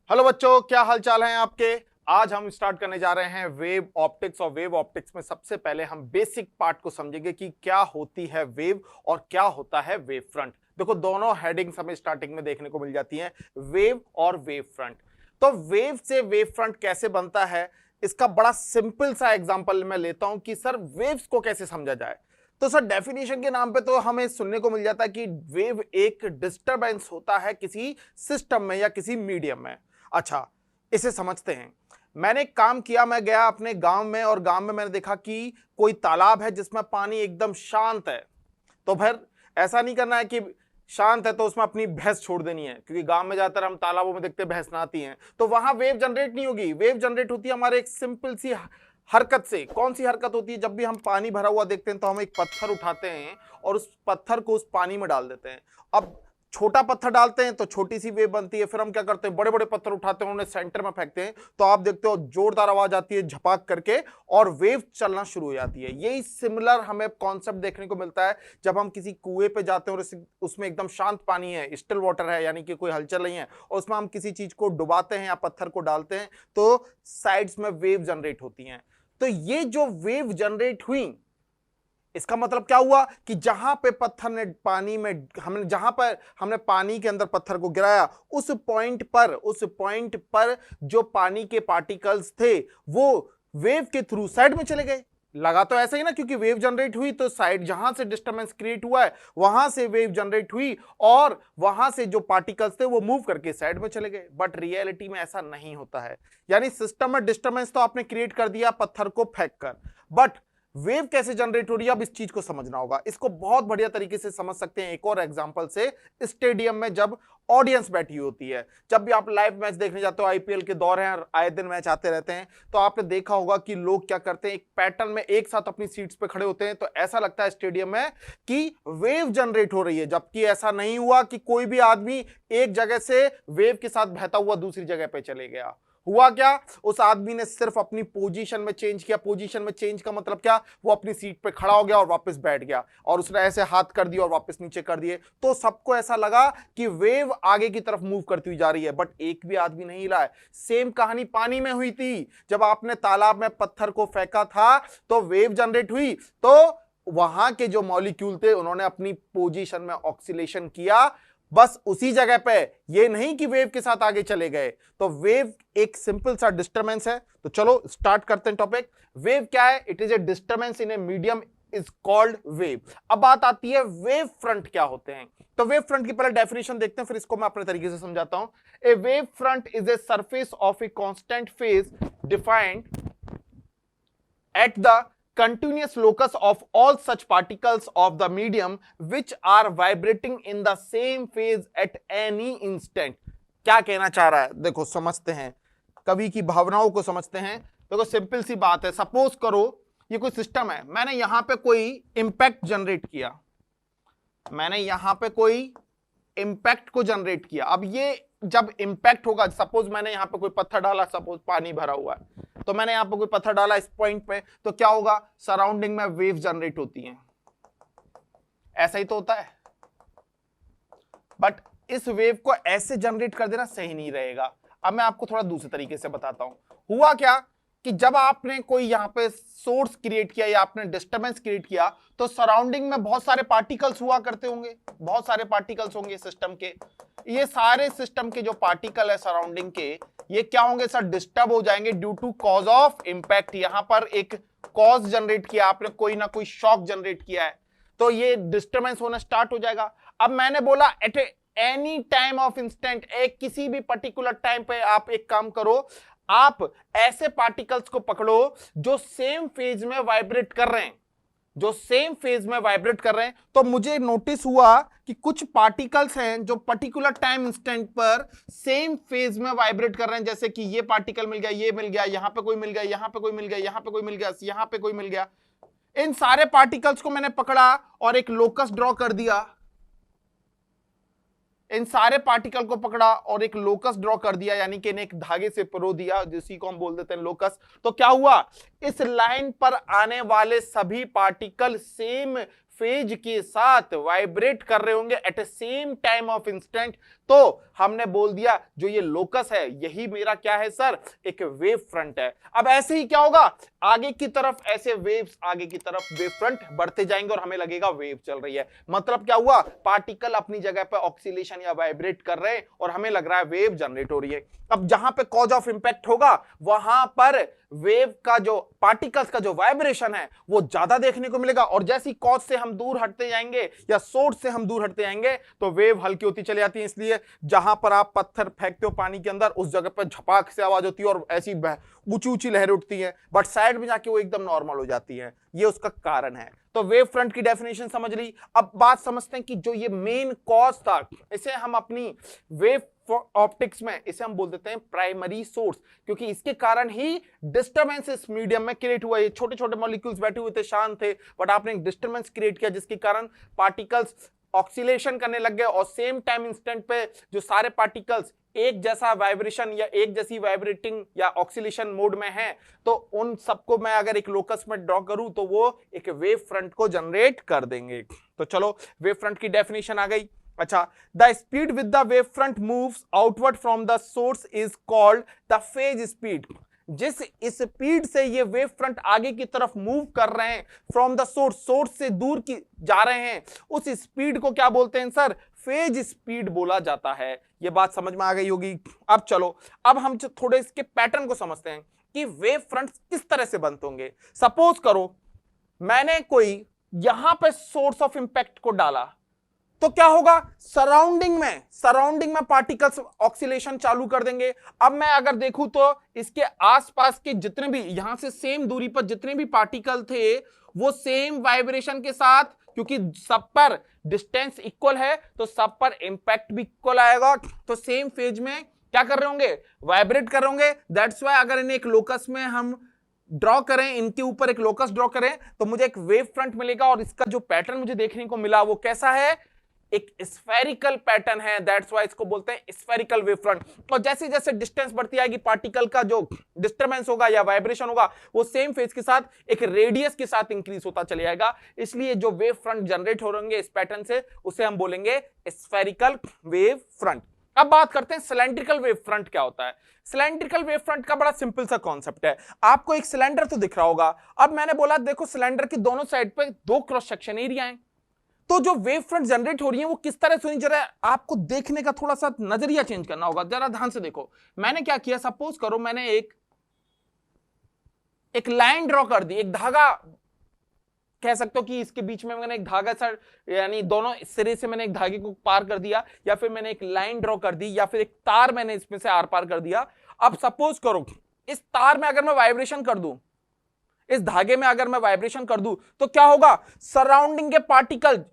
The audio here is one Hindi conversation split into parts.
हेलो बच्चों, क्या हाल चाल है आपके। आज हम स्टार्ट करने जा रहे हैं वेव ऑप्टिक्स। और वेव ऑप्टिक्स में सबसे पहले हम बेसिक पार्ट को समझेंगे कि क्या होती है वेव और क्या होता है वेव फ्रंट। देखो, दोनों हेडिंग्स हमें स्टार्टिंग में देखने को मिल जाती हैं, वेव और वेव फ्रंट। तो वेव से वेव फ्रंट कैसे बनता है, इसका बड़ा सिंपल सा एग्जांपल मैं लेता हूं कि सर वेव्स को कैसे समझा जाए। तो सर डेफिनेशन के नाम पे तो हमें सुनने को मिल जाता है कि वेव एक डिस्टरबेंस होता है किसी सिस्टम में या किसी मीडियम में। अच्छा, इसे समझते हैं। मैंने एक काम किया, मैं गया अपने गांव में और गांव में मैंने देखा कि कोई तालाब है जिसमें पानी एकदम शांत है। तो फिर ऐसा नहीं करना है कि शांत है तो उसमें अपनी भैंस छोड़ देनी है, क्योंकि गांव में जाकर हम तालाबों में देखते हैं भैंस नहाती हैं, तो वहां वेव जनरेट नहीं होगी। वेव जनरेट होती है हमारे एक सिंपल सी हरकत से। कौन सी हरकत होती है? जब भी हम पानी भरा हुआ देखते हैं तो हम एक पत्थर उठाते हैं और उस पत्थर को उस पानी में डाल देते हैं। अब छोटा पत्थर डालते हैं तो छोटी सी वेव बनती है, फिर हम क्या करते हैं, बड़े बड़े पत्थर उठाते हैं, उन्हें सेंटर में फेंकते हैं, तो आप देखते हो जोरदार आवाज आती है झपाक करके और वेव चलना शुरू हो जाती है। यही सिमिलर हमें कॉन्सेप्ट देखने को मिलता है जब हम किसी कुएं पे जाते हैं और उसमें एकदम शांत पानी है, स्टिल वाटर है, यानी कि कोई हलचल नहीं है, और उसमें हम किसी चीज को डुबाते हैं या पत्थर को डालते हैं तो साइड्स में वेव जनरेट होती हैं। तो ये जो वेव जनरेट हुई, इसका मतलब क्या हुआ कि जहां पे पत्थर ने पानी में जहां पर हमने पानी के अंदर पत्थर को गिराया, उस पॉइंट पर जो पानी के पार्टिकल्स थे वो वेव के थ्रू साइड में चले गए। लगा तो ऐसा ही ना, क्योंकि वेव जनरेट हुई तो साइड जहां से डिस्टरबेंस क्रिएट हुआ है वहां से वेव जनरेट हुई और वहां से जो पार्टिकल्स थे वो मूव करके साइड में चले गए। बट रियलिटी में ऐसा नहीं होता है। यानी सिस्टम में डिस्टरबेंस तो आपने क्रिएट कर दिया पत्थर को फेंक कर, बट वेव कैसे जनरेट हो रही है, अब इस चीज को समझना होगा। इसको बहुत बढ़िया तरीके से समझ सकते हैं एक और एग्जांपल से। स्टेडियम में जब ऑडियंस बैठी होती है, जब भी आप लाइव मैच देखने जाते हो, आईपीएल के दौर हैं, आए दिन मैच आते रहते हैं, तो आपने देखा होगा कि लोग क्या करते हैं, एक पैटर्न में एक साथ अपनी सीट्स पे खड़े होते हैं, तो ऐसा लगता है स्टेडियम में कि वेव जनरेट हो रही है, जबकि ऐसा नहीं हुआ कि कोई भी आदमी एक जगह से वेव के साथ बहता हुआ दूसरी जगह पे चले गया। हुआ क्या, उस आदमी ने सिर्फ अपनी पोजीशन में चेंज किया। पोजीशन में चेंज का मतलब क्या, वो अपनी सीट पे खड़ा हो गया और वापस बैठ गया, और उसने ऐसे हाथ कर दिए और वापस नीचे कर दिए, तो सबको ऐसा लगा कि वेव आगे की तरफ मूव करती हुई जा रही है, बट एक भी आदमी नहीं हिला है। सेम कहानी पानी में हुई थी। जब आपने तालाब में पत्थर को फेंका था तो वेव जनरेट हुई, तो वहां के जो मॉलिक्यूल थे उन्होंने अपनी पोजीशन में ऑक्सीलेशन किया, बस उसी जगह पे, ये नहीं कि वेव के साथ आगे चले गए। तो वेव एक सिंपल सा डिस्टरबेंस है। तो चलो स्टार्ट करते हैं टॉपिक। वेव क्या है? It is a disturbance in a medium is called wave. अब बात आती है वेव फ्रंट क्या होते हैं। तो वेव फ्रंट की पहले डेफिनेशन देखते हैं, फिर इसको मैं अपने तरीके से समझाता हूं। A wave front is a surface of a constant phase defined at the continuous locus of all such particles of the medium which are vibrating in the same phase at any instant। क्या कहना चाह रहा है, देखो समझते हैं, कवि की भावनाओं को समझते हैं। देखो सिंपल सी बात है, सपोज करो ये कोई सिस्टम है, मैंने यहां पे कोई इंपैक्ट जनरेट किया, मैंने यहां पे कोई इंपैक्ट को जनरेट किया। अब ये जब इंपैक्ट होगा, सपोज मैंने यहां पे कोई पत्थर डाला, सपोज पानी भरा हुआ है, तो मैंने यहां पे कोई पत्थर डाला इस पॉइंट पे, तो क्या होगा, सराउंडिंग में वेव जनरेट होती हैं। ऐसा ही तो होता है, बट इस वेव को ऐसे जनरेट कर देना सही नहीं रहेगा। अब मैं आपको थोड़ा दूसरे तरीके से बताता हूं। हुआ क्या कि जब आपने कोई यहां पे सोर्स क्रिएट किया या आपने डिस्टरबेंस क्रिएट किया, तो सराउंडिंग में बहुत सारे पार्टिकल्स हुआ करते होंगे, बहुत सारे पार्टिकल्स होंगे सिस्टम के। ये सारे सिस्टम के जो पार्टिकल है सराउंडिंग के, ये क्या होंगे सर, डिस्टर्ब हो जाएंगे due to cause of impact. यहां पर एक कॉज जनरेट किया आपने, कोई ना कोई शॉक जनरेट किया है, तो ये डिस्टर्बेंस होना स्टार्ट हो जाएगा। अब मैंने बोला at any time of instant, एक किसी भी पर्टिकुलर टाइम पे आप एक काम करो, आप ऐसे पार्टिकल्स को पकड़ो जो सेम फेज में वाइब्रेट कर रहे हैं, जो सेम फेज में वाइब्रेट कर रहे हैं। तो मुझे नोटिस हुआ कि कुछ पार्टिकल्स हैं जो पर्टिकुलर टाइम इंस्टेंट पर सेम फेज में वाइब्रेट कर रहे हैं, जैसे कि ये पार्टिकल मिल गया, ये मिल गया, यहां पे कोई मिल गया, यहां पे कोई मिल गया, यहां पे कोई मिल गया, यहां पे कोई मिल गया। इन सारे पार्टिकल्स को मैंने पकड़ा और एक लोकस ड्रॉ कर दिया, इन सारे पार्टिकल को पकड़ा और एक लोकस ड्रॉ कर दिया, यानी कि इन्हें एक धागे से पिरो दिया, जिसी को हम बोल देते हैं लोकस। तो क्या हुआ, इस लाइन पर आने वाले सभी पार्टिकल सेम फेज के साथ वाइब्रेट कर रहे होंगे at a same time of instant, तो हमने बोल दिया जो ये लोकस है यही मेरा क्या है सर, एक वेव फ्रंट है। अब ऐसे ही क्या होगा, आगे की तरफ ऐसे वेव्स आगे की तरफ वेव फ्रंट बढ़ते जाएंगे और हमें लगेगा वेव चल रही है। मतलब क्या हुआ, पार्टिकल अपनी जगह पे ऑक्सीलेशन या वाइब्रेट कर रहे हैं और हमें लग रहा है वेव जनरेट हो रही है। अब जहां पे कॉज ऑफ इंपैक्ट होगा वहां पर वेव का जो पार्टिकल्स का जो वाइब्रेशन है वो ज्यादा देखने को मिलेगा, और जैसी कॉज से हम दूर हटते जाएंगे या सोर्स से हम दूर हटते जाएंगे तो वेव हल्की होती चली जाती है। इसलिए जहां पर आप पत्थर फेंकते हो पानी के अंदर उस जगह पर झपाक से आवाज होती है और ऐसी ऊंची ऊंची लहरें उठती हैं, बट साइड में जाके वो एकदम नॉर्मल हो जाती है। ये उसका कारण है। तो वेव फ्रंट की डेफिनेशन समझ ली। अब बात समझते हैं कि जो ये मेन कॉज था, इसे हम अपनी वेव ऑप्टिक्स में इसे हम बोल देते हैं प्राइमरी सोर्स, क्योंकि इसके कारण ही डिस्टरबेंस इस मीडियम में क्रिएट हुआ। ये छोटे छोटे मॉलिक्यूल्स बैठे हुए थे, शांत थे, बट आपने एक डिस्टरबेंस क्रिएट किया जिसके कारण पार्टिकल्स ऑक्सीलेशन करने लग गए, और सेम टाइम इंस्टेंट पे जो सारे पार्टिकल्स एक जैसा वाइब्रेशन या एक जैसी वाइब्रेटिंग या ऑक्सीलेशन मोड में है, तो उन सबको मैं अगर एक लोकस में ड्रॉ करूं तो वो एक वेव फ्रंट को जनरेट कर देंगे। तो चलो वेव फ्रंट की डेफिनेशन आ गई। अच्छा, the speed with the wave front moves outward from the source is called the phase speed. जिस स्पीड से ये वेव फ्रंट आगे की तरफ मूव कर रहे हैं फ्रॉम द सोर्स, सोर्स से दूर की जा रहे हैं, उस स्पीड को क्या बोलते हैं सर, फेज स्पीड बोला जाता है। ये बात समझ में आ गई होगी। अब चलो, अब हम थोड़े इसके पैटर्न को समझते हैं कि वेव फ्रंट किस तरह से बनते होंगे। सपोज करो मैंने कोई यहां पे सोर्स ऑफ इंपैक्ट को डाला, तो क्या होगा, सराउंडिंग में पार्टिकल्स ऑक्सीलेशन चालू कर देंगे। अब मैं अगर देखूं तो इसके आसपास के जितने भी यहां से सेम दूरी पर जितने भी पार्टिकल थे वो सेम वाइब्रेशन के साथ, क्योंकि सब पर डिस्टेंस इक्वल है तो सब पर इंपैक्ट भी इक्वल आएगा, तो सेम फेज में क्या कर रहे होंगे, वाइब्रेट कर रहे होंगे। दैट्स व्हाई अगर इन्हें एक लोकस में हम ड्रॉ करें, इनके ऊपर एक लोकस ड्रॉ करें तो मुझे एक वेव फ्रंट मिलेगा, और इसका जो पैटर्न मुझे देखने को मिला वो कैसा है, एक स्फेरिकल पैटर्न है। दैट्स व्हाई इसको बोलते हैं स्फेरिकल वेव फ्रंट। और जैसे जैसे डिस्टेंस बढ़ती आएगी पार्टिकल का जो डिस्टरबेंस होगा या वाइब्रेशन होगा वो सेम फेज के साथ एक रेडियस के साथ इंक्रीज होता चले जाएगा। इसलिए जो वेव फ्रंट जनरेट हो रहेंगे इस पैटर्न से उसे हम बोलेंगे स्फेरिकल वेव फ्रंट। अब बात करते हैं सिलेंड्रिकल वेव फ्रंट क्या होता है। सिलेंड्रिकल वेव फ्रंट का बड़ा सिंपल सा कॉन्सेप्ट है। आपको एक सिलेंडर तो दिख रहा होगा। अब मैंने बोला देखो सिलेंडर की दोनों साइड पे दो क्रॉस सेक्शन एरिया है, तो जो वेव फ्रंट जनरेट हो रही है वो किस तरह से, जरा आपको देखने का थोड़ा सा नजरिया चेंज करना होगा। जरा ध्यान से देखो, मैंने क्या किया, सपोज करो मैंने एक लाइन ड्रॉ कर दी, एक धागा कह सकते हो कि इसके बीच में मैंने एक धागा सा, यानी दोनों सिरे से मैंने एक धागे को पार कर दिया, या फिर मैंने एक लाइन ड्रॉ कर दी, या फिर एक तार मैंने इसमें से आर पार कर दिया। अब सपोज करो इस तार में अगर मैं वाइब्रेशन कर दूं, इस धागे में अगर मैं वाइब्रेशन कर दूं तो क्या होगा, सराउंडिंग के particle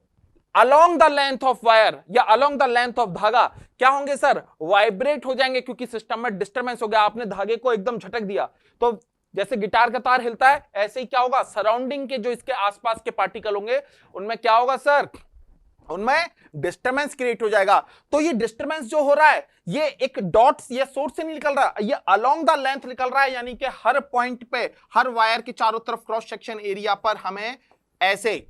along the length of wire या अलोंग द लेंथ ऑफ धागा क्या होंगे सर, वाइब्रेट हो जाएंगे, क्योंकि सिस्टम में डिस्टरबेंस हो गया। आपने धागे को एकदम झटक दिया तो जैसे गिटार का तार हिलता है ऐसे ही क्या होगा, सराउंडिंग के जो इसके आसपास के पार्टिकल होंगे उनमें क्या होगा सर, उनमें डिस्टरबेंस क्रिएट हो जाएगा। तो ये डिस्टरबेंस जो हो रहा है ये एक डॉट्स या सोर्स से नहीं निकल रहा, ये अलोंग द लेंथ निकल रहा है, यानी कि हर पॉइंट पे हर वायर के चारों तरफ क्रॉस सेक्शन एरिया पर हमें ऐसे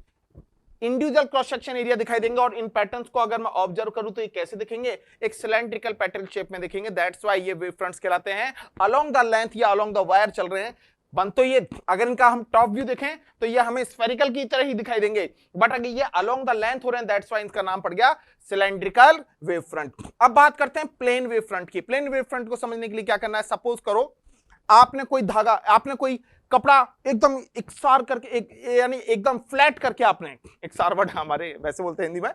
इंडिविजुअल क्रॉस सेक्शन एरिया दिखाई देंगे। और इन पैटर्न्स को अगर मैं ऑब्जर्व करूं तो ये कैसे दिखेंगे, एक सिलेंड्रिकल पैटर्न शेप में दिखेंगे। दैट्स व्हाई ये वेव फ्रंट्स कहलाते हैं। अलोंग द लेंथ या अलोंग द वायर चल रहे हैं, बन तो ये अगर इनका हम टॉप व्यू देखें तो ये हमें स्फेरिकल की तरह ही दिखाई देंगे, बट अगर ये अलोंग द लेंथ हो रहे हैं दैट्स व्हाई इनका नाम पड़ गया सिलेंड्रिकल वेव फ्रंट। अब बात करते हैं प्लेन वेव फ्रंट की। प्लेन वेव फ्रंट को समझने के लिए क्या करना है, सपोज करो आपने कोई धागा, आपने कोई कपड़ा एकदम इकसार करके यानी एकदम फ्लैट करके, आपने इकसार वर्ड हमारे वैसे बोलते हैं हिंदी में,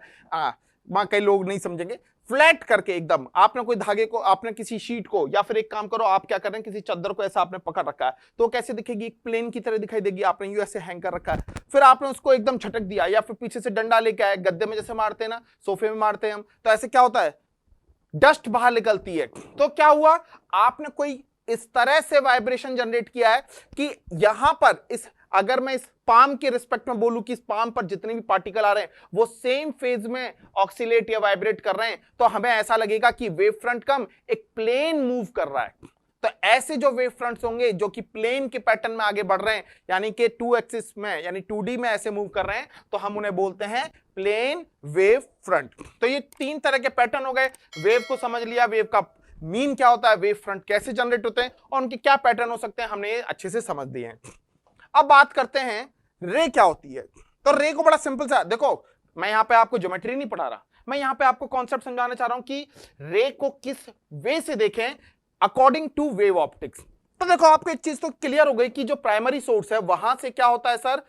वहां कई लोग नहीं समझेंगे, फ्लैट करके एकदम आपने कोई धागे को, आपने किसी शीट को, या फिर एक काम करो आप क्या कर रहे हैं, किसी चादर को ऐसा आपने पकड़ रखा है तो कैसे दिखेगी, एक प्लेन की तरह दिखाई देगी। आपने यू ऐसे हैंग कर रखा है, फिर आपने उसको एकदम झटक दिया, या फिर पीछे से डंडा लेके आए, गद्दे में जैसे मारते हैं ना, सोफे में मारते हैं हम, तो ऐसे क्या होता है, डस्ट बाहर निकलती है। तो क्या हुआ, आपने कोई इस तरह से वाइब्रेशन जनरेट किया है कि यहां पर इस, अगर मैं इस पाम के रिस्पेक्ट में बोलूं कि इस पाम पर जितने भी पार्टिकल आ रहे हैं वो सेम फेज में ऑक्सीलेट या वाइब्रेट कर रहे हैं, तो हमें ऐसा लगेगा कि वेव फ्रंट कम एक प्लेन मूव कर रहा है। तो ऐसे जो वेव फ्रंट्स होंगे जो कि प्लेन के पैटर्न में आगे बढ़ रहे हैं, यानी कि 2 एक्सिस में यानी 2D में ऐसे मूव कर रहे हैं, तो हम उन्हें बोलते हैं प्लेन वेव फ्रंट। तो ये 3 तरह के पैटर्न हो गए। वेव को समझ लिया, वेव का मीन क्या होता है, वेव फ्रंट कैसे जनरेट होते हैं और उनके क्या पैटर्न हो सकते हैं, हमने ये अच्छे से समझ दिए हैं। अब बात करते हैं रे क्या होती है। तो रे को बड़ा सिंपल सा, देखो मैं यहां पे आपको ज्योमेट्री नहीं पढ़ा रहा, मैं यहां पे आपको कॉन्सेप्ट समझाना चाह रहा हूं कि रे को किस वे से देखें अकॉर्डिंग टू वेव ऑप्टिक्स। तो देखो आपको एक चीज तो क्लियर हो गई कि जो प्राइमरी सोर्स है वहां से क्या होता है सर,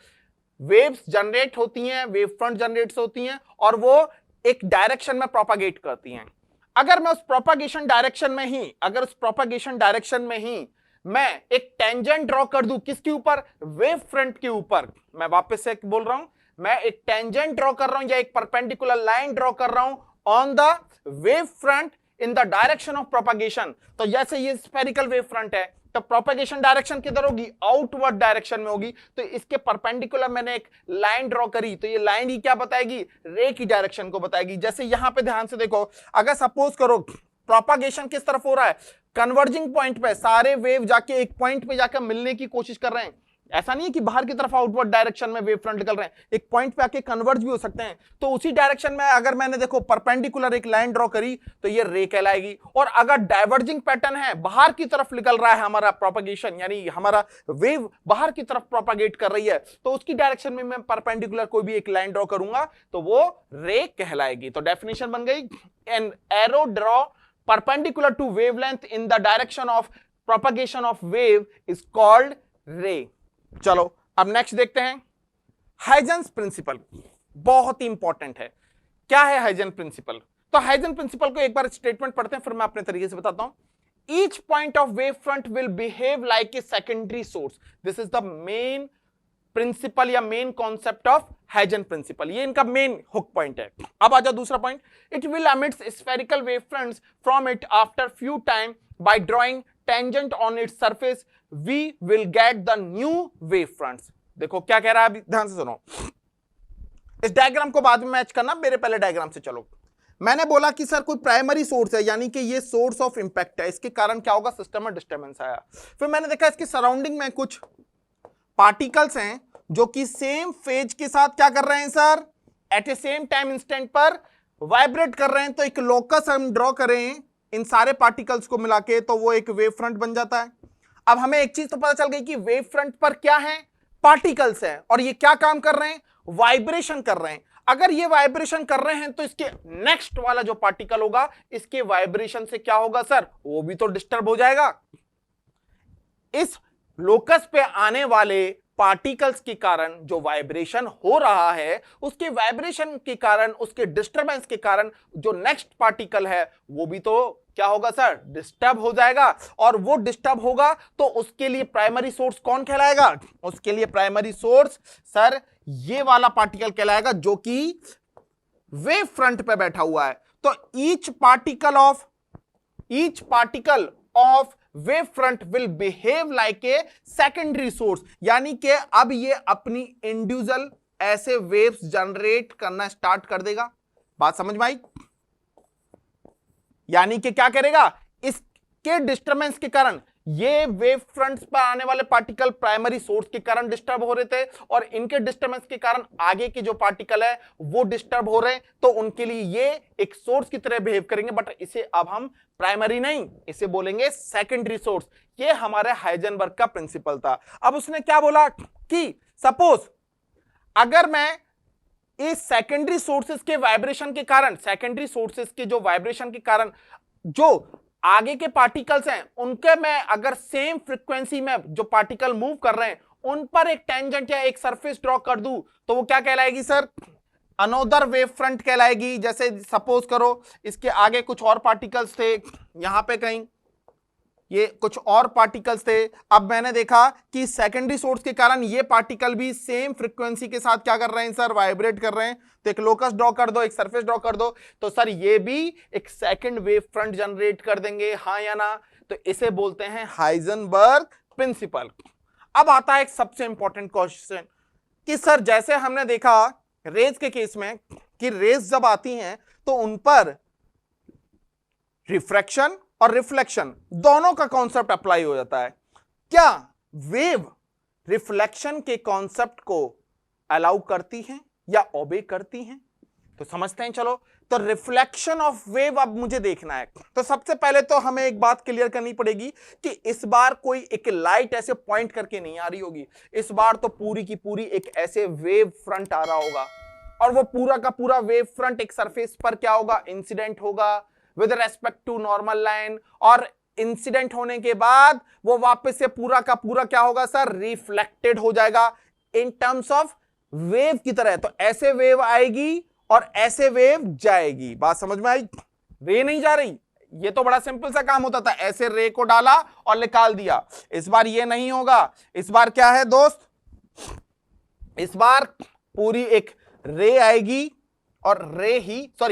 वेव्स जनरेट होती हैं, वेव फ्रंट जनरेट होती हैं और वो एक डायरेक्शन में प्रोपागेट करती हैं। अगर मैं उस प्रोपागेशन डायरेक्शन में ही मैं एक टेंजेंट ड्रॉ कर दूं, किसके ऊपर, वेव फ्रंट के ऊपर, मैं वापस से बोल रहा हूं, मैं एक टेंजेंट ड्रॉ कर रहा हूं या एक परपेंडिकुलर लाइन ड्रॉ कर रहा हूं on the wave front in the direction of propagation. तो जैसे ये स्फेरिकल वेव फ्रंट है, तो प्रोपेगेशन डायरेक्शन किधर होगी, आउटवर्ड डायरेक्शन में होगी। तो इसके परपेंडिकुलर मैंने एक लाइन ड्रॉ करी, तो ये लाइन ही क्या बताएगी, रे की डायरेक्शन को बताएगी। जैसे यहां पे ध्यान से देखो, अगर सपोज करो प्रोपागेशन किस तरफ हो रहा है, कन्वर्जिंग पॉइंट पे, सारे वेव जाके एक पॉइंट पे जाकर मिलने की कोशिश कर रहे हैं। ऐसा नहीं है कि बाहर की तरफ आउटवर्ड डायरेक्शन में वेव फ्रंट निकल रहे हैं, एक पॉइंट पे आके कन्वर्ज भी हो सकते हैं। तो उसी डायरेक्शन में अगर मैंने देखो परपेंडिकुलर एक लाइन ड्रॉ करी तो ये रे कहलाएगी। और अगर डाइवर्जिंग पैटर्न है, बाहर की तरफ निकल रहा है हमारा प्रोपगेशन, यानी हमारा वेव बाहर की तरफ प्रोपगेट कर रही है, तो उसकी डायरेक्शन में मैं परपेंडिकुलर कोई भी एक लाइन ड्रॉ करूंगा तो वो रे कहलाएगी। तो डेफिनेशन बन गई, an arrow draw perpendicular to wavelength in the direction of propagation of wave is called ray। चलो अब नेक्स्ट देखते हैं, हाइजेंस प्रिंसिपल बहुत ही इंपॉर्टेंट है। क्या है हाइजेंस प्रिंसिपल? तो हाइजेंस प्रिंसिपल को एक बार स्टेटमेंट पढ़ते हैं, फिर मैं अपने तरीके से बताता हूं। Each point of wave front will behave like a secondary source, this is the main principle या main concept of Huygens principle, ये इनका मेन हुक पॉइंट है। अब आ जाओ दूसरा point, it will emits spherical wave fronts from it after few time by drawing tangent on its surface we will get the new wave fronts. देखो क्या कह रहा है, अभी ध्यान से सुनो, इस डायग्राम को बाद में मैच करना, मेरे पहले डायग्राम से चलो। मैंने बोला कि सर कोई प्राइमरी सोर्स है, यानी कि ये सोर्स ऑफ इंपैक्ट है, इसके कारण क्या होगा, सिस्टम में डिस्टर्बेंस आया। फिर मैंने देखा इसके सराउंडिंग में कुछ पार्टिकल्स हैं जो कि सेम फेज के साथ क्या कर रहे हैं sir, eight a same time instant पर वाइब्रेट कर रहे हैं। तो एक लोकस हम ड्रॉ करें इन सारे पार्टिकल्स को मिला के, तो वो एक वेव फ्रंट बन जाता है। अब हमें एक चीज तो पता चल गई कि वेव फ्रंट पर क्या है, पार्टिकल्स हैं, और ये क्या काम कर रहे हैं, वाइब्रेशन कर रहे हैं। अगर ये वाइब्रेशन कर रहे हैं तो इसके नेक्स्ट वाला जो पार्टिकल होगा, इसके वाइब्रेशन से क्या होगा सर, वो भी तो डिस्टर्ब हो जाएगा। इस लोकस पे आने वाले पार्टिकल्स के कारण जो वाइब्रेशन हो रहा है, उसके वाइब्रेशन के कारण, उसके डिस्टरबेंस के कारण जो नेक्स्ट पार्टिकल है वो भी तो क्या होगा सर, डिस्टर्ब हो जाएगा। और वो डिस्टर्ब होगा तो उसके लिए प्राइमरी सोर्स कौन कहलाएगा, उसके लिए प्राइमरी सोर्स सर ये वाला पार्टिकल कहलाएगा जो कि वेव फ्रंट पे बैठा हुआ है। तो each particle of wave front will behave like a secondary source, यानी कि अब ये अपनी इंडिविजुअल ऐसे वेव्स जनरेट करना स्टार्ट कर देगा। बात समझ में आई? यानी कि क्या करेगा, इसके डिस्टर्बेंस के कारण ये वेव फ्रंट्स पर आने वाले पार्टिकल प्राइमरी सोर्स के कारण डिस्टर्ब हो रहे थे, और इनके डिस्टर्बेंस के कारण आगे के जो पार्टिकल है वो डिस्टर्ब हो रहे हैं, तो उनके लिए ये एक सोर्स की तरह बिहेव करेंगे। बट इसे अब हम प्राइमरी नहीं, इसे बोलेंगे सेकेंडरी सोर्स। ये हमारे हाइजेनबर्ग का प्रिंसिपल था। अब उसने क्या बोला कि सपोज अगर मैं इस सेकेंडरी सोर्सेस के वाइब्रेशन के कारण, सेकेंडरी सोर्सेस के जो वाइब्रेशन के कारण जो आगे के पार्टिकल्स हैं उनके मैं अगर सेम फ्रीक्वेंसी में जो पार्टिकल मूव कर रहे हैं उन पर एक टेंजेंट या एक सरफेस ड्रॉ कर दूं, तो वो क्या कहलाएगी सर, अनोदर वेव फ्रंट कहलाएगी। जैसे सपोज करो इसके आगे कुछ और पार्टिकल्स थे, यहां पे कहीं ये कुछ और पार्टिकल्स थे। अब मैंने देखा कि सेकेंडरी सोर्स के कारण ये पार्टिकल भी सेम फ्रीक्वेंसी के साथ क्या कर रहे हैं सर, वाइब्रेट कर रहे हैं। तो एक लोकस ड्रॉ कर दो, एक सरफेस ड्रॉ कर दो, तो सर ये भी एक सेकंड वेव फ्रंट जनरेट कर देंगे, हाँ या ना। तो इसे बोलते हैं हाइजेनबर्ग प्रिंसिपल। अब आता है एक सबसे इंपॉर्टेंट क्वेश्चन कि सर जैसे हमने देखा रेज के केस में कि रेज जब आती हैं तो उन पर रिफ्रैक्शन और रिफ्लेक्शन दोनों का कॉन्सेप्ट अप्लाई हो जाता है। क्या वेव रिफ्लेक्शन के कॉन्सेप्ट को अलाउ करती हैं या ओबे करती हैं? तो समझते हैं चलो। तो रिफ्लेक्शन ऑफ वेव अब मुझे देखना है। तो सबसे पहले तो हमें एक बात क्लियर करनी पड़ेगी कि इस बार कोई एक लाइट ऐसे पॉइंट करके नहीं आ रही होगी, इस बार तो पूरी की पूरी एक ऐसे वेव फ्रंट आ रहा होगा, और वो पूरा का पूरा वेव फ्रंट एक सरफेस पर क्या होगा, इंसिडेंट होगा with respect to normal line, और इंसिडेंट होने के बाद वो वापस से पूरा का पूरा क्या होगा सर, रिफ्लेक्टेड हो जाएगा इन टर्म्स ऑफ वेव की तरह। तो ऐसे वेव आएगी और ऐसे वेव जाएगी। बात समझ में आई? रे नहीं जा रही, ये तो बड़ा सिंपल सा काम होता था, ऐसे रे को डाला और निकाल दिया। इस बार ये नहीं होगा, इस बार क्या है दोस्त, इस बार पूरी एक रे आएगी और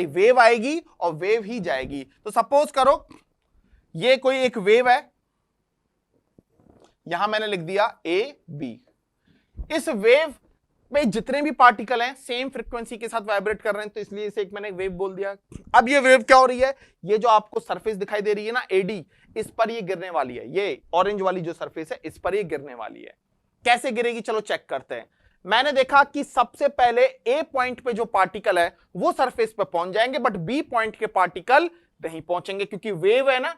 वेव आएगी और वेव ही जाएगी। तो सपोज करो ये कोई एक वेव है, यहां मैंने लिख दिया ए बी। इस वेव में जितने भी पार्टिकल हैं सेम फ्रीक्वेंसी के साथ वाइब्रेट कर रहे हैं, तो इसलिए इसे एक मैंने वेव बोल दिया। अब ये वेव क्या हो रही है, ये जो आपको सरफेस दिखाई दे रही है ना एडी, इस पर ये गिरने वाली है, ये ऑरेंज वाली जो सरफेस है इस पर ये गिरने वाली है। कैसे गिरेगी चलो चेक करते हैं। मैंने देखा कि सबसे पहले ए पॉइंट पे जो पार्टिकल है वो सरफेस पे पहुंच जाएंगे, बट बी पॉइंट के पार्टिकल नहीं पहुंचेंगे, क्योंकि वेव है ना,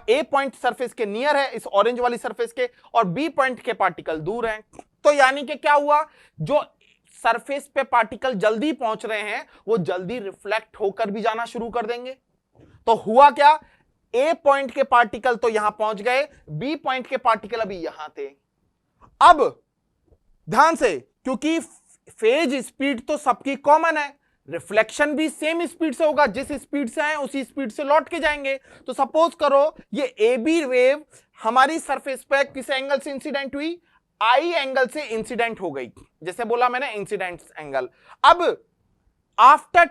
ए पॉइंट सरफेस के नियर है इस ऑरेंज वाली सरफेस के, और बी पॉइंट के पार्टिकल दूर हैं। तो यानी कि क्या हुआ, जो सरफेस पे पार्टिकल जल्दी पहुंच रहे हैं वो जल्दी रिफ्लेक्ट होकर भी जाना शुरू कर देंगे। तो हुआ क्या, ए पॉइंट के पार्टिकल तो यहां पहुंच गए, बी पॉइंट के पार्टिकल अभी यहां थे। अब ध्यान से, क्योंकि फेज स्पीड तो सबकी कॉमन है, रिफ्लेक्शन भी सेम स्पीड से होगा, जिस स्पीड से आए उसी स्पीड से लौट के जाएंगे। तो सपोज करो ये ए बी वेव हमारी सरफेस पे किस एंगल से इंसिडेंट हुई, आई एंगल से इंसिडेंट हो गई, जैसे बोला मैंने इंसिडेंट एंगल। अब आफ्टर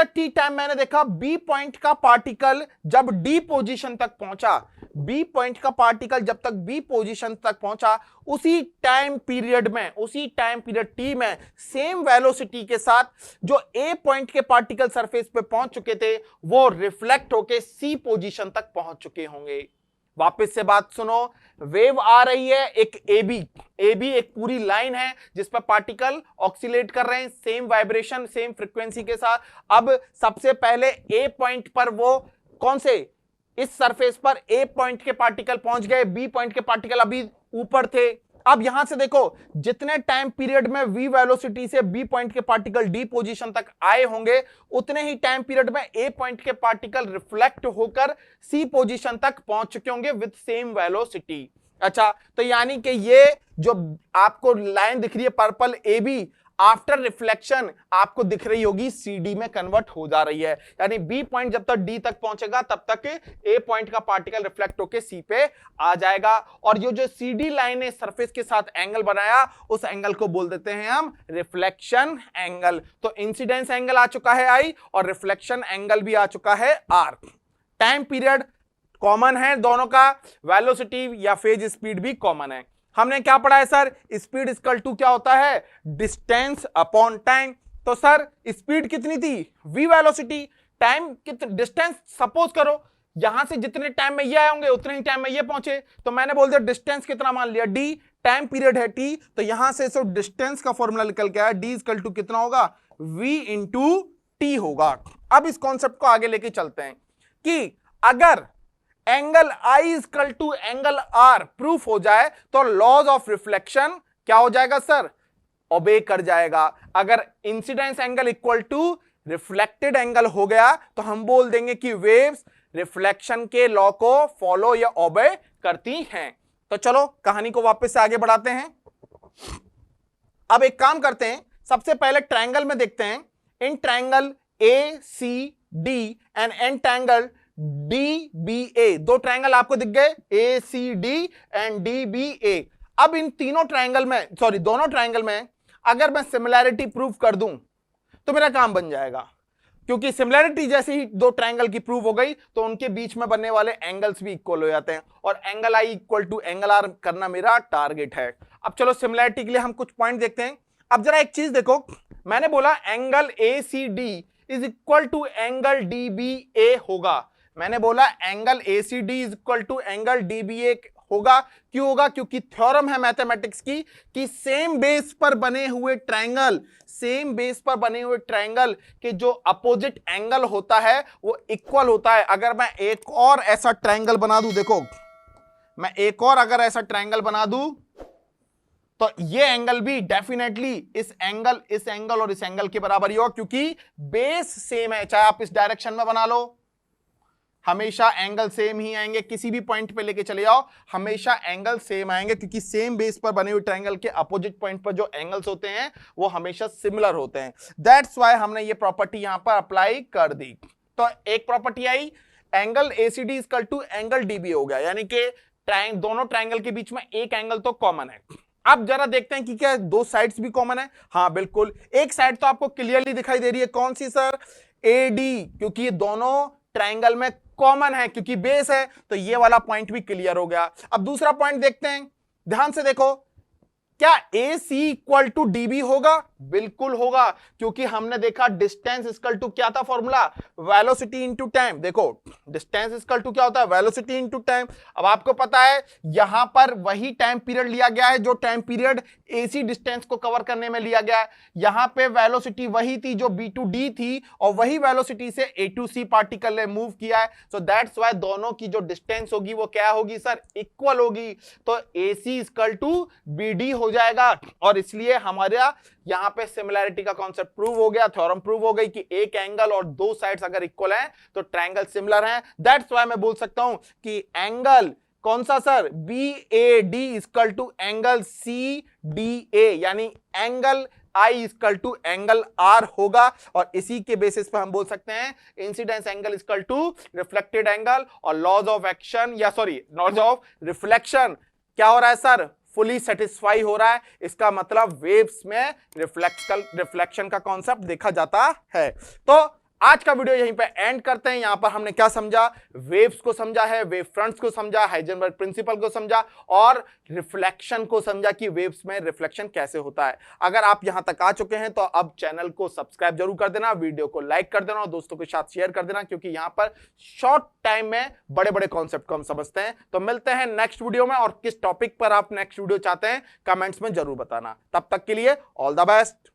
टी टाइम मैंने देखा बी पॉइंट का पार्टिकल जब डी पोजीशन तक पहुंचा, बी पॉइंट का पार्टिकल जब तक बी पोजीशन तक पहुंचा, उसी टाइम पीरियड टी में सेम वेलोसिटी के साथ जो ए पॉइंट के पार्टिकल सरफेस पे पहुंच चुके थे वो रिफ्लेक्ट होके सी पोजीशन तक पहुंच चुके होंगे। वापस से बात सुनो, वेव आ रही है एक एबी एक पूरी लाइन है जिस पर पार्टिकल ऑक्सीलेट कर रहे हैं सेम वाइब्रेशन सेम फ्रीक्वेंसी के साथ। अब सबसे पहले ए पॉइंट पर वो कौन से, इस सरफेस पर ए पॉइंट के पार्टिकल पहुंच गए, बी पॉइंट के पार्टिकल अभी ऊपर थे। अब यहां से देखो जितने टाइम पीरियड में वी वेलोसिटी से बी पॉइंट के पार्टिकल डी पोजीशन तक आए होंगे, उतने ही टाइम पीरियड में ए पॉइंट के पार्टिकल रिफ्लेक्ट होकर सी पोजीशन तक पहुंच चुके होंगे विद सेम वेलोसिटी। अच्छा, तो यानी कि ये जो आपको लाइन दिख रही है purple A B, after reflection आपको दिख रही होगी CD में कन्वर्ट हो जा रही है, यानी B पॉइंट जब तक D तक पहुंचेगा तब तक A पॉइंट का पार्टिकल रिफ्लेक्ट होकर C पे आ जाएगा। और ये जो CD लाइन ने सरफेस के साथ एंगल बनाया उस एंगल को बोल देते हैं हम रिफ्लेक्शन एंगल। तो इंसिडेंस एंगल आ चुका है I और रिफ्लेक्शन एंगल भी आ चुका है R। टाइम पीरियड कॉमन है दोनों का, वेलोसिटी या फेज स्पीड भी कॉमन है। हमने क्या पढ़ा है सर, स्पीड इक्वल टू क्या होता है, डिस्टेंस अपॉन टाइम। तो सर स्पीड कितनी थी, v velocity, time distance. Suppose करो यहां से जितने टाइम में ये आए होंगे उतने ही टाइम में ये पहुंचे, तो मैंने बोल दिया डिस्टेंस कितना मान लिया d, टाइम पीरियड है t, तो यहां से सो डिस्टेंस का फॉर्मूला निकल के आया d इक्वल टू कितना होगा, v इंटू t होगा। अब इस कॉन्सेप्ट को आगे लेके चलते हैं कि अगर angle I equal to angle R proof हो जाए तो लॉज ऑफ रिफ्लेक्शन क्या हो जाएगा सर, ओबे कर जाएगा। अगर incidence angle equal to reflected angle हो गया तो हम बोल देंगे कि वेव्स रिफ्लेक्शन के लॉ को फॉलो या ओबे करती हैं। तो चलो कहानी को वापस से आगे बढ़ाते हैं। अब एक काम करते हैं, सबसे पहले ट्रायंगल में देखते हैं, in triangle ACD and an triangle DBA, दो ट्रायंगल आपको दिख गए ACD एंड DBA। अब इन तीनों ट्रायंगल में दोनों ट्रायंगल में अगर मैं सिमिलैरिटी प्रूव कर दूं तो मेरा काम बन जाएगा, क्योंकि सिमिलैरिटी जैसे ही दो ट्रायंगल की प्रूव हो गई तो उनके बीच में बनने वाले एंगल्स भी इक्वल हो जाते हैं और angle I equal to angle R करना मेरा टारगेट है। अब चलो सिमिलैरिटी के लिए हम कुछ पॉइंट देखते हैं। अब जरा एक चीज देखो, मैंने बोला angle ACD is equal to angle DBA होगा, मैंने बोला angle ACD is equal to angle DBA होगा। क्यों होगा? क्योंकि थ्योरम है मैथमेटिक्स की कि सेम बेस पर बने हुए ट्रायंगल, सेम बेस पर बने हुए ट्रायंगल के जो अपोजिट एंगल होता है वो इक्वल होता है। अगर मैं एक और ऐसा ट्रायंगल बना दूं, देखो मैं एक और अगर ऐसा ट्रायंगल बना दूं तो ये एंगल भी डेफिनेटली इस एंगल और इस एंगल के बराबर ही होगा, क्योंकि बेस सेम है। चाहे आप इस डायरेक्शन में बना लो, हमेशा एंगल सेम ही आएंगे। किसी भी पॉइंट पे लेके चले जाओ, हमेशा एंगल सेम आएंगे, क्योंकि सेम बेस पर बने हुए ट्रायंगल के अपोजिट पॉइंट पर जो एंगल्स होते हैं वो हमेशा सिमिलर होते हैं। दैट्स व्हाई हमने ये प्रॉपर्टी यहां पर अप्लाई कर दी। तो एक प्रॉपर्टी आई, angle ACD equal to angle DB हो गया, यानी कि दोनों ट्रायंगल के बीच में एक एंगल तो कॉमन है। अब जरा देखते हैं कि क्या दो साइड्स भी कॉमन है। हाँ बिल्कुल, एक साइड तो आपको क्लियरली दिखाई दे रही है, कौन सी सर? एडी, क्योंकि ये दोनों ट्रायंगल में कॉमन है, क्योंकि बेस है, तो ये वाला पॉइंट भी क्लियर हो गया। अब दूसरा पॉइंट देखते हैं, ध्यान से देखो, क्या AC इक्वल टू डीबी होगा? बिल्कुल होगा, क्योंकि हमने देखा डिस्टेंस इक्वल टू क्या था फॉर्मूला? Velocity into time. देखो डिस्टेंस इक्वल टू क्या होता है? Velocity into time. अब आपको पता है यहां पर वही टाइम पीरियड लिया गया है जो टाइम पीरियड AC डिस्टेंस को कवर करने में लिया गया है। यहां पे वेलोसिटी वही थी जो B टू D थी, और वही वेलोसिटी से A टू C पार्टिकल ने मूव किया है। सो दैट्स व्हाई दोनों की जो डिस्टेंस होगी वो क्या होगी सर? इक्वल होगी। तो AC इक्वल टू BD हो जाएगा, और इसलिए हमारा यहां पे सिमिलैरिटी का कॉन्सेप्ट प्रूव हो गया, थ्योरम प्रूव हो गई कि एक एंगल और दो साइड्स अगर इक्वल हैं तो ट्रायंगल सिमिलर हैं। दैट्स व्हाई मैं बोल सकता हूं कि एंगल कौन सा sir? BAD equal to angle CDA, यानी angle I equal to angle R होगा। और इसी के बेसिस पे हम बोल सकते हैं incidence angle equal to reflected angle, और लॉज ऑफ एक्शन या सॉरी लॉज ऑफ रिफ्लेक्शन क्या हो रहा है सर? फुली सेटिस्फाई हो रहा है। इसका मतलब वेव्स में रिफ्लेक्शन का कॉन्सेप्ट देखा जाता है। तो आज का वीडियो यहीं पे एंड करते हैं। यहां पर हमने क्या समझा? वेव्स को समझा है, वेव फ्रंट्स को समझा, हाइजेनबर्ग प्रिंसिपल को समझा, और रिफ्लेक्शन को समझा कि वेव्स में रिफ्लेक्शन कैसे होता है। अगर आप यहां तक आ चुके हैं तो अब चैनल को सब्सक्राइब जरूर कर देना, वीडियो को लाइक कर देना और दोस्तों के साथ शेयर कर देना, क्योंकि यहां पर शॉर्ट टाइम में बड़े बड़े कॉन्सेप्ट को हम समझते हैं। तो मिलते हैं नेक्स्ट वीडियो में, और किस टॉपिक पर आप नेक्स्ट वीडियो चाहते हैं कमेंट्स में जरूर बताना। तब तक के लिए ऑल द बेस्ट।